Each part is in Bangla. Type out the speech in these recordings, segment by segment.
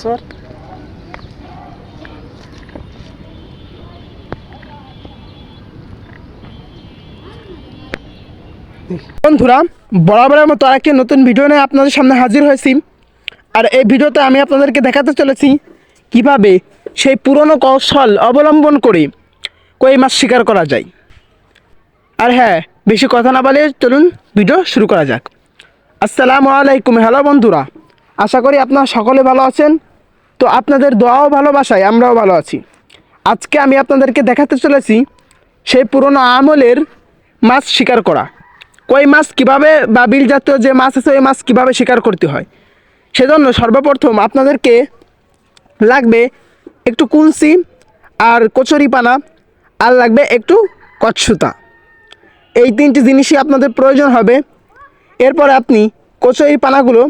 স্যার বন্ধুরা, বরাবরের মতো আরেকটি নতুন ভিডিও নিয়ে আপনাদের সামনে হাজির হয়েছি। আর এই ভিডিওতে আমি আপনাদেরকে দেখাতে চলেছি কিভাবে সেই পুরনো কৌশল অবলম্বন করে কই মাছ শিকার করা যায়। আর হ্যাঁ, বেশি কথা না বলে চলুন ভিডিও শুরু করা যাক। আসসালামু আলাইকুম। হ্যালো বন্ধুরা, আশা করি আপনারা সকলে ভালো আছেন। তো আপনাদের দোয়াও ভালোবাসায় আমরাও ভালো আছি। আজকে আমি আপনাদেরকে দেখাতে চলেছি সেই পুরনো আমলের মাছ শিকার করা, কই মাছ কীভাবে বা বিল জাতীয় যে মাছ আছে ওই মাছ কীভাবে শিকার করতে হয়। সেজন্য সর্বপ্রথম আপনাদেরকে লাগবে একটু কুলসি আর কচুরিপানা, আর লাগবে একটু কচসুতা। এই তিনটি জিনিসই আপনাদের প্রয়োজন হবে। এরপরে আপনি কচুরিপানাগুলো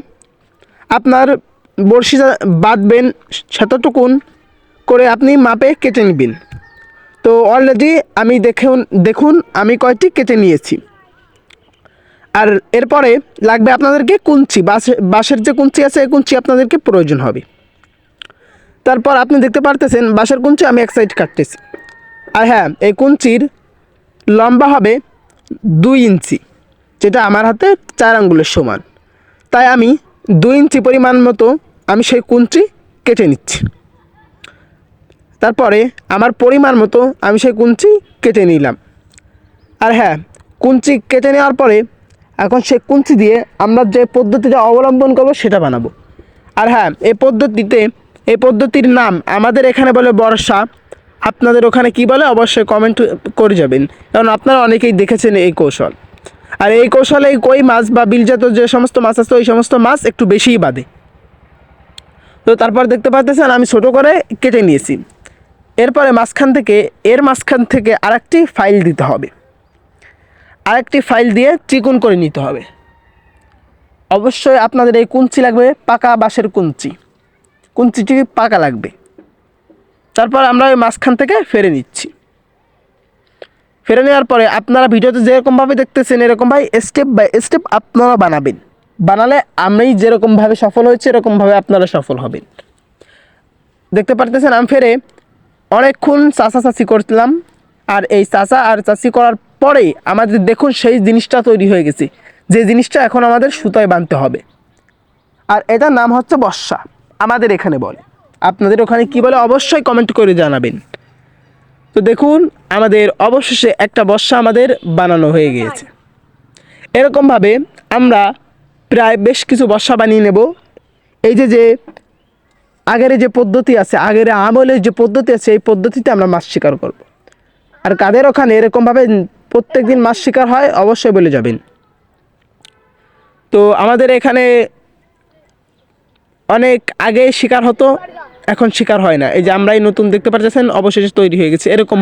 আপনার বড়শি বাঁধবেন, সেতটুকুন করে আপনি মাপে কেটে নেবেন। তো অলরেডি আমি দেখুন আমি কয়টি কেটে নিয়েছি। আর এরপরে লাগবে আপনাদেরকে কুঞ্চি, বাঁশের যে কুঞ্চি আছে এই কুঞ্চি আপনাদেরকে প্রয়োজন হবে। তারপর আপনি দেখতে পারতেছেন বাঁশের কুঞ্চি আমি এক সাইড কাটতেছি। আর হ্যাঁ, এই কুঞ্চির লম্বা হবে 2 ইঞ্চি, যেটা আমার হাতে 4 আঙ্গুলের সমান। তাই আমি 2 ইঞ্চি পরিমাণ মতো আমি সেই কুঞ্চি কেটে নিচ্ছি। তারপরে আমার পরিমাণ মতো আমি সেই কুঞ্চি কেটে নিলাম। আর হ্যাঁ, কুঞ্চি কেটে নেওয়ার পরে এখন সেই কুঞ্চি দিয়ে আমরা যে পদ্ধতিটা অবলম্বন করব সেটা বানাবো। আর হ্যাঁ, এই পদ্ধতির নাম আমাদের এখানে বলে বর্ষা, আপনাদের ওখানে কি বলে অবশ্যই কমেন্ট করে যাবেন, কারণ আপনারা অনেকেই দেখেছেন এই কৌশল। আর এই কৌশলে কই মাছ বা বিলজাত যে সমস্ত মাছ আছে ওই সমস্ত মাছ একটু বেশিই বাঁধে। তো তারপর দেখতে পাচ্ছেন আমি ছোটো করে কেটে নিয়েছি। এরপরে মাঝখান থেকে আরেকটি ফাইল দিতে হবে, আরেকটি ফাইল দিয়ে চিকন করে নিতে হবে। অবশ্যই আপনাদের এই কুঞ্চি লাগবে পাকা বাঁশের কুঞ্চিটি পাকা লাগবে। তারপর আমরা ওই মাঝখান থেকে ফেরে নিচ্ছি। ফেরে নেওয়ার পরে আপনারা ভিডিওতে যেরকমভাবে দেখতেছেন এরকমভাবে স্টেপ বাই স্টেপ আপনারা বানাবেন। বানালে আমি যেরকমভাবে সফল হয়েছি এরকমভাবে আপনারা সফল হবেন। দেখতে পারতেছেন আমি ফেরে অনেকক্ষণ চাষাচাষি করলাম। আর এই চাষা আর চাষি করার পরে আমাদের দেখুন সেই জিনিসটা তৈরি হয়ে গেছে, যে জিনিসটা এখন আমাদের সুতায় বাঁধতে হবে। আর এটার নাম হচ্ছে বর্ষা, আমাদের এখানে বলে। আপনাদের ওখানে কি বলে অবশ্যই কমেন্ট করে জানাবেন। তো দেখুন আমাদের অবশেষে একটা বর্ষা আমাদের বানানো হয়ে গিয়েছে। এরকমভাবে আমরা প্রায় বেশ কিছু বর্ষা বানিয়ে নেব। এই যে আগের যে পদ্ধতি আছে, আগের আমলের যে পদ্ধতি আছে এই পদ্ধতিতে আমরা মাছ শিকার করব। আর কাদের ওখানে এরকমভাবে প্রত্যেক দিন মাছ শিকার হয় অবশ্যই বলে যাবেন। তো আমাদের এখানে অনেক আগে শিকার হতো, এখন শিকার হয় না। এই যে আমরাই নতুন দেখতে পাচ্ছেন অবশেষে তৈরি হয়ে গেছে। এরকম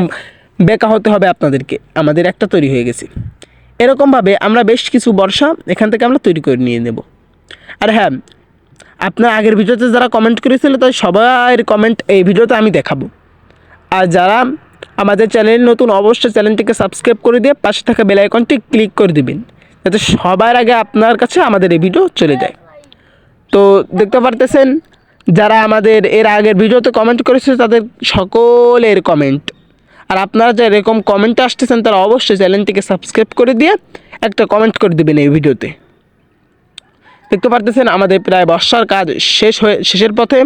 বেঁকা হতে হবে আপনাদেরকে, আমাদের একটা তৈরি হয়ে গেছে। এরকমভাবে আমরা বেশ কিছু বর্ষা এখান থেকে আমরা তৈরি করে নিয়ে নেব। আর হ্যাঁ, আপনার আগের ভিডিওতে যারা কমেন্ট করেছিল তাই সবার কমেন্ট এই ভিডিওতে আমি দেখাবো। আর যারা আমাদের চ্যানেল নতুন অবশ্যই চ্যানেলটিকে সাবস্ক্রাইব করে দিয়ে পাশে থাকা বেল আইকনটি ক্লিক করে দিবেন, যাতে সবার আগে আপনার কাছে আমাদের এই ভিডিও চলে যায়। তো দেখতে পারতেছেন যারা আমাদের এর আগের ভিডিওতে কমেন্ট করেছে তাদের সকলের কমেন্ট। আর আপনারা যারা এরকম কমেন্টে আসতেছেন তারা অবশ্যই চ্যানেলটিকে সাবস্ক্রাইব করে দিয়ে একটা কমেন্ট করে দেবেন এই ভিডিওতে। দেখতে পারতেছেন আমাদের প্রায় বর্ষার কাজ শেষের পথে।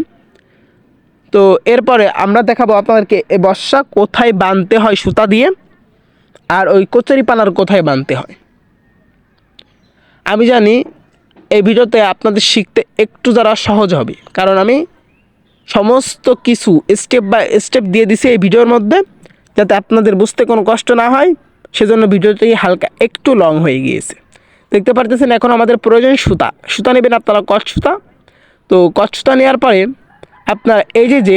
তো এরপরে আমরা দেখাবো আপনাদেরকে এই বর্ষা কোথায় বাঁধতে হয় সুতা দিয়ে, আর ওই কচুরিপানার কোথায় বাঁধতে হয়। আমি জানি এই ভিডিওতে আপনাদের শিখতে একটু যারা সহজ হবে, কারণ আমি সমস্ত কিছু স্টেপ বাই স্টেপ দিয়ে দিছি এই ভিডিওর মধ্যে, যাতে আপনাদের বুঝতে কোনো কষ্ট না হয়। সেজন্য ভিডিওটি হালকা একটু লং হয়ে গিয়েছে। দেখতে পারতেছেন এখন আমাদের প্রয়োজন সুতা নেবেন আপনারা কচসুতা। তো কচসুতা নেওয়ার পরে আপনার এই যে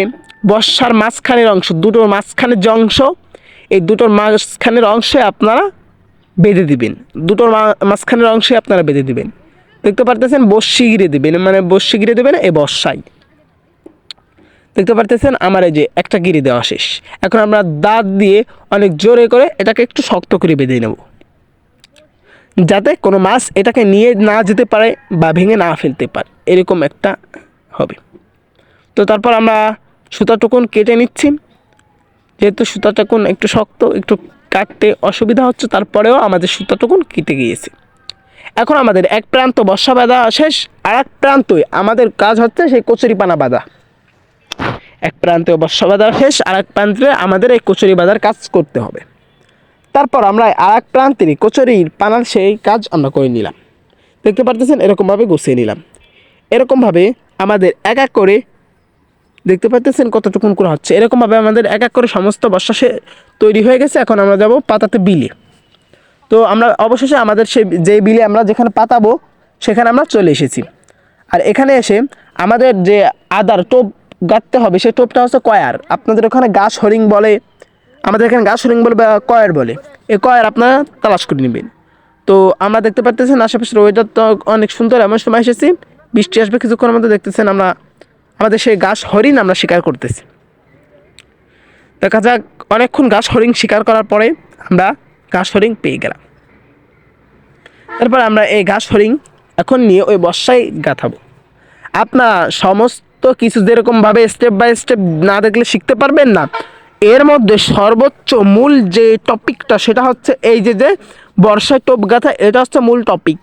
বর্ষার মাঝখানের অংশ, দুটোর মাঝখানের যে অংশ, এই দুটোর মাঝখানের অংশে আপনারা বেঁধে দিবেন। দুটোর মাঝখানের অংশে আপনারা বেঁধে দিবেন। দেখতে পারতেছেন বর্ষি ঘিরে দেবেন, মানে বর্ষি ঘিরে দেবেন এই বর্ষায়। দেখতে পারতেছেন আমার এই যে একটা গিরি দেওয়া শেষ। এখন আমরা দাঁত দিয়ে অনেক জোরে করে এটাকে একটু শক্ত করে বেঁধে নেব। যাতে কোনো মাছ এটাকে নিয়ে না যেতে পারে বা ভেঙে না ফেলতে পারে, এরকম একটা হবে। তো তারপর আমরা সুতাটুকুন কেটে নিচ্ছি। যেহেতু সুতাটুকুন একটু শক্ত, একটু কাটতে অসুবিধা হচ্ছে, তারপরেও আমাদের সুতাটুকুন কেটে গিয়েছে। এখন আমাদের এক প্রান্ত বর্ষা বাঁধা শেষ, আর এক প্রান্তই আমাদের কাজ হচ্ছে সেই কচুরিপানা বাঁধা। এক প্রান্তে বর্ষা বাঁধা শেষ, আর এক প্রান্তে আমাদের এই কচুরি বাঁধার কাজ করতে হবে। তারপর আমরা আর এক প্রান্তের কচুরির পানার সেই কাজ আমরা করে নিলাম। দেখতে পারতেছেন এরকমভাবে গুছিয়ে নিলাম। এরকমভাবে আমাদের এক এক করে দেখতে পাচ্ছেন কতটুকুন করে হচ্ছে। এরকমভাবে আমাদের এক এক করে সমস্ত বর্ষা তৈরি হয়ে গেছে। এখন আমরা যাব পাতাতে বিলে। তো আমরা অবশেষে আমাদের সেই যে বিলে আমরা যেখানে পাতাবো সেখানে আমরা চলে এসেছি। আর এখানে এসে আমাদের যে আদার টোপ গাঁথতে হবে, সেই টোপটা হচ্ছে কয়ার। আপনাদের ওখানে গাছ হরিং বলে, আমাদের এখানে গাছ হরিং বলে বা কয়ার বলে। এই কয়ার আপনারা তালাশ করে নেবেন। তো আমরা দেখতে পাচ্ছেন আশেপাশের ওয়েদার তো অনেক সুন্দর। এমন সময় এসেছি বৃষ্টি আসবে কিছুক্ষণের মধ্যে। দেখতেছেন আমরা আমাদের সেই গাছ হরিণ আমরা শিকার করতেছি। দেখা যাক, অনেকক্ষণ গাছ হরিণ শিকার করার পরে আমরা গাছ হরিণ পেয়ে গেলাম। তারপর আমরা এই ঘাস হরিং এখন নিয়ে ওই বর্ষায় গাঁথাবো। আপনার সমস্ত কিছু যেরকমভাবে স্টেপ বাই স্টেপ না দেখলে শিখতে পারবেন না। এর মধ্যে সর্বোচ্চ মূল যে টপিকটা সেটা হচ্ছে এই যে বর্ষায় টোপ গাঁথা, এটা হচ্ছে মূল টপিক।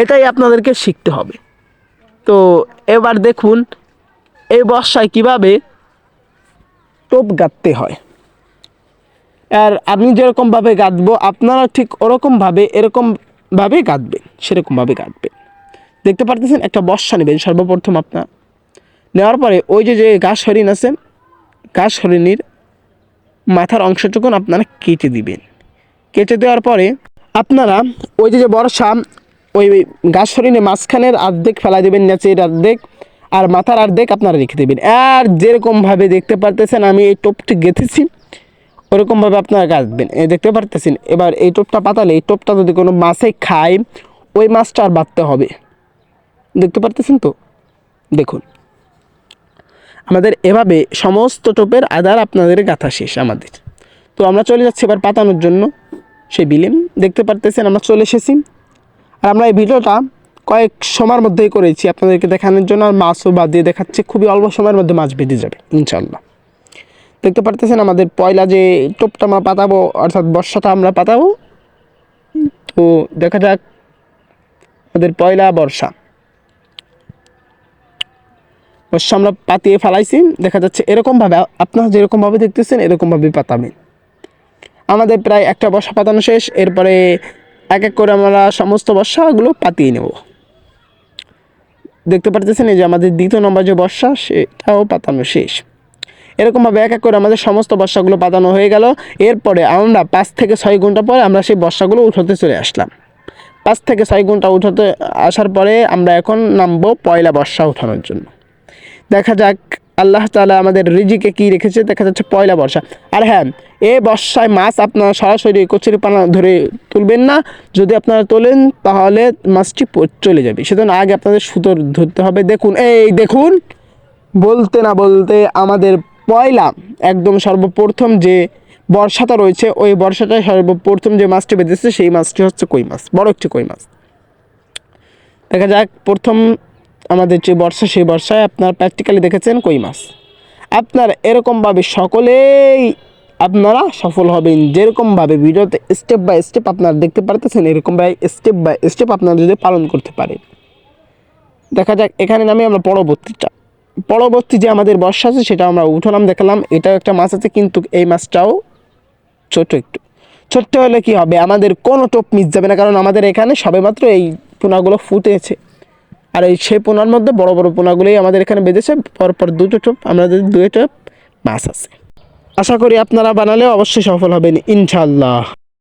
এটাই আপনাদেরকে শিখতে হবে। তো এবার দেখুন এই বর্ষায় কিভাবে টোপ গাঁথতে হয়। আর আমি যেরকমভাবে গাঁথবো আপনারা ঠিক ওরকমভাবে এরকমভাবে গাঁথবেন, সেরকমভাবে গাঁথবেন। দেখতে পারতেছেন একটা বর্ষা নেবেন সর্বপ্রথম আপনার। নেওয়ার পরে ওই যে ঘাস হরিণ আছে, ঘাস হরিণীর মাথার অংশটুকুন আপনারা কেটে দিবেন। কেটে দেওয়ার পরে আপনারা ওই যে বর্ষা ওই ঘাস হরিণের মাঝখানের অর্ধেক ফেলা দেবেন, নিচের অর্ধেক আর মাথার অর্ধেক আপনারা রেখে দেবেন। আর যেরকমভাবে দেখতে পারতেছেন আমি এই টোপটি গেঁথেছি ওরকমভাবে আপনারা গাঁথবেন। দেখতে পারতেছেন। এবার এই টোপটা পাতালে এই টোপটা যদি কোনো মাছে খায় ওই মাছটা আর বাঁধতে হবে। দেখতে পারতেছেন তো? দেখুন আমাদের এভাবে সমস্ত টোপের আধার আপনাদের গাঁথা শেষ আমাদের। তো আমরা চলে যাচ্ছি এবার পাতানোর জন্য সেই বিলে। দেখতে পারতেছেন আমরা চলে এসেছি। আর আমরা এই ভিডিওটা কয়েক সময়ের মধ্যেই করেছি আপনাদেরকে দেখানোর জন্য। আর মাছও বাদ দিয়ে দেখাচ্ছে, খুবই অল্প সময়ের মধ্যে মাছ বেঁধে যাবে ইনশাল্লাহ। দেখতে পারতেছেন আমাদের পয়লা যে টোপটা আমরা পাতাবো, অর্থাৎ বর্ষাটা আমরা পাতাবো। তো দেখা যাক আমাদের পয়লা বর্ষা আমরা পাতিয়ে ফেলাইছি। দেখা যাচ্ছে এরকমভাবে আপনারা যেরকমভাবে দেখতেছেন এরকমভাবে পাতাবেন। আমাদের প্রায় একটা বর্ষা পাতানো শেষ। এরপরে এক এক করে আমরা সমস্ত বর্ষাগুলো পাতিয়ে নেব। দেখতে পারতেছেন এই যে আমাদের দ্বিতীয় নম্বর যে বর্ষা সেটাও পাতানো শেষ। এরকমভাবে এক এক করে আমাদের সমস্ত বর্ষাগুলো পাতানো হয়ে গেল। এরপরে আমরা 5 থেকে 6 ঘন্টা পরে আমরা সেই বর্ষাগুলো উঠাতে চলে আসলাম। 5 থেকে 6 ঘন্টা উঠাতে আসার পরে আমরা এখন নামবো পয়লা বর্ষা উঠানোর জন্য। দেখা যাক আল্লাহ তাআলা আমাদের রিজিকে কী রেখেছে। দেখা যাচ্ছে পয়লা বর্ষা। আর হ্যাঁ, এই বর্ষায় মাছ আপনারা সরাসরি কচুরিপানা ধরে তুলবেন না। যদি আপনারা তোলেন তাহলে মাছটি চলে যাবে। সেজন্য আগে আপনাদের সুতো ধরতে হবে। দেখুন এই দেখুন, বলতে না বলতে আমাদের পয়লা একদম সর্বপ্রথম যে বর্ষাটা রয়েছে ওই বর্ষাটায় সর্বপ্রথম যে মাছটি বেঁধেছে সেই মাছটি হচ্ছে কই মাছ, বড় একটি কই মাছ। দেখা যাক প্রথম আমাদের যে বর্ষা সেই বর্ষায় আপনার প্র্যাকটিক্যালি দেখেছেন কই মাছ। আপনার এরকমভাবে সকলেই আপনারা সফল হবেন। যেরকমভাবে ভিডিওতে স্টেপ বাই স্টেপ আপনারা দেখতে পারতেছেন এরকমভাবে স্টেপ বাই স্টেপ আপনারা যদি পালন করতে পারেন। দেখা যাক এখানে নামে আমরা পরবর্তী যে আমাদের বর্ষা আছে সেটা আমরা উঠালাম, দেখালাম এটাও একটা মাছ আছে, কিন্তু এই মাছটাও ছোট একটু। ছোট্ট হলে কি হবে, আমাদের কোনো টোপ মিস যাবে না, কারণ আমাদের এখানে সবেমাত্র এই পোনাগুলো ফুটেছে। আর এই সেই পোনার মধ্যে বড় বড় পোনাগুলোই আমাদের এখানে বেঁধেছে। পরপর 2টো টোপ, আমাদের 2 টোপ মাছ আছে। আশা করি আপনারা বানালে অবশ্যই সফল হবেন ইনশাআল্লাহ।